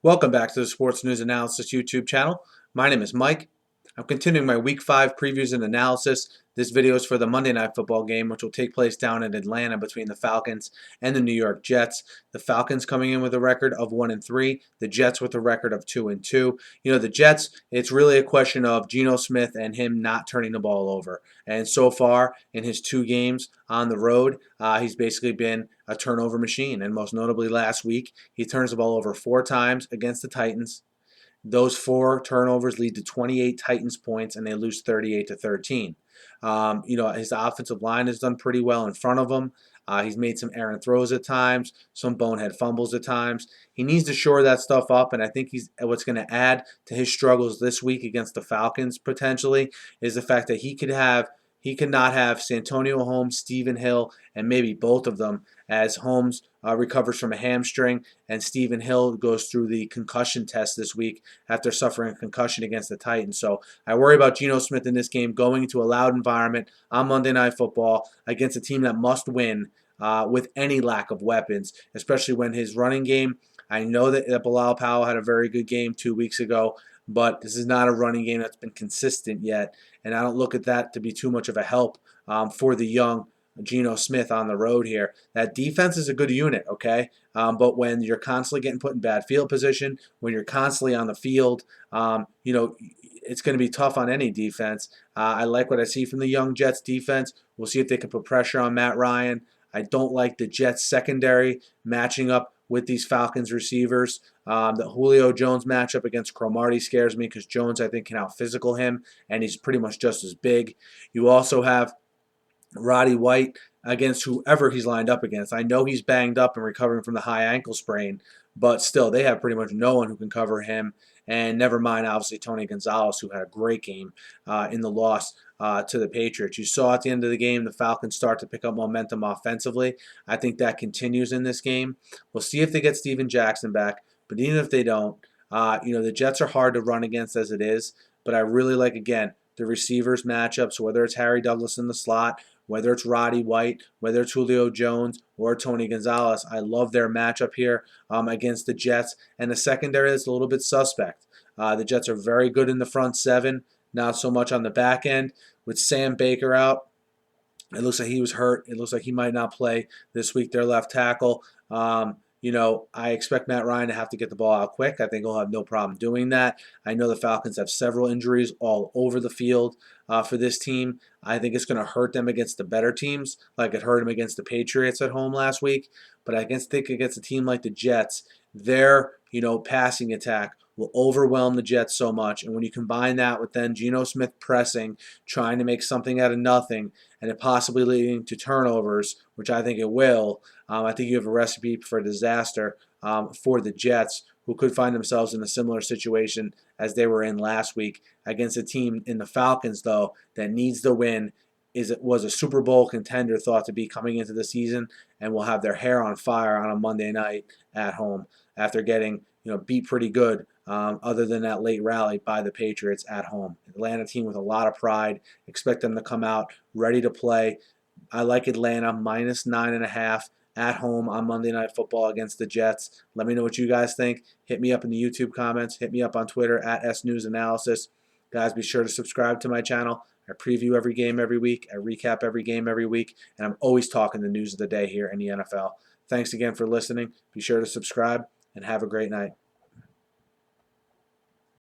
Welcome back to the Sports News Analysis YouTube channel. My name is Mike. I'm continuing my Week 5 previews and analysis. This video is for the Monday Night Football game, which will take place down in Atlanta between the Falcons and the New York Jets. The Falcons coming in with a record of 1-3, the Jets with a record of 2-2. The Jets, it's really a question of Geno Smith and him not turning the ball over. And so far, in his 2 games on the road, he's basically been a turnover machine. And most notably last week, he turns the ball over 4 times against the Titans. Those 4 turnovers lead to 28 Titans points, and they lose 38-13. His offensive line has done pretty well in front of him. He's made some errant throws at times, some bonehead fumbles at times. He needs to shore that stuff up, and I think what's going to add to his struggles this week against the Falcons potentially is the fact that he could not have Santonio Holmes, Stephen Hill, and maybe both of them, as Holmes recovers from a hamstring and Stephen Hill goes through the concussion test this week after suffering a concussion against the Titans. So I worry about Geno Smith in this game going into a loud environment on Monday Night Football against a team that must win with any lack of weapons, especially when his running game, I know that Bilal Powell had a very good game 2 weeks ago, but this is not a running game that's been consistent yet, and I don't look at that to be too much of a help for the young Geno Smith on the road here. That defense is a good unit, okay? But when you're constantly getting put in bad field position, when you're constantly on the field, it's going to be tough on any defense. I like what I see from the young Jets defense. We'll see if they can put pressure on Matt Ryan. I don't like the Jets secondary matching up with these Falcons receivers. The Julio Jones matchup against Cromartie scares me because Jones, I think, can out-physical him, and he's pretty much just as big. You also have Roddy White against whoever he's lined up against. I know he's banged up and recovering from the high ankle sprain, but still, they have pretty much no one who can cover him. And never mind, obviously, Tony Gonzalez, who had a great game in the loss to the Patriots. You saw at the end of the game the Falcons start to pick up momentum offensively. I think that continues in this game. We'll see if they get Steven Jackson back, but even if they don't, the Jets are hard to run against as it is, but I really like, again, the receivers matchups, whether it's Harry Douglas in the slot, whether it's Roddy White, whether it's Julio Jones or Tony Gonzalez. I love their matchup here against the Jets. And the secondary is a little bit suspect. The Jets are very good in the front 7, not so much on the back end. With Sam Baker out, it looks like he was hurt. It looks like he might not play this week, their left tackle. I expect Matt Ryan to have to get the ball out quick. I think he'll have no problem doing that. I know the Falcons have several injuries all over the field for this team. I think it's going to hurt them against the better teams, like it hurt them against the Patriots at home last week. But I think against a team like the Jets, their passing attack will overwhelm the Jets so much. And when you combine that with then Geno Smith pressing, trying to make something out of nothing, and it possibly leading to turnovers, which I think it will, I think you have a recipe for disaster for the Jets, who could find themselves in a similar situation as they were in last week against a team in the Falcons, though, that needs the win. Was a Super Bowl contender thought to be coming into the season, and will have their hair on fire on a Monday night at home after getting beat pretty good, other than that late rally by the Patriots at home. Atlanta team with a lot of pride. Expect them to come out ready to play. I like Atlanta minus 9.5 at home on Monday Night Football against the Jets. Let me know what you guys think. Hit me up in the YouTube comments. Hit me up on Twitter at SNewsAnalysis. Guys, be sure to subscribe to my channel. I preview every game every week. I recap every game every week. And I'm always talking the news of the day here in the NFL. Thanks again for listening. Be sure to subscribe and have a great night.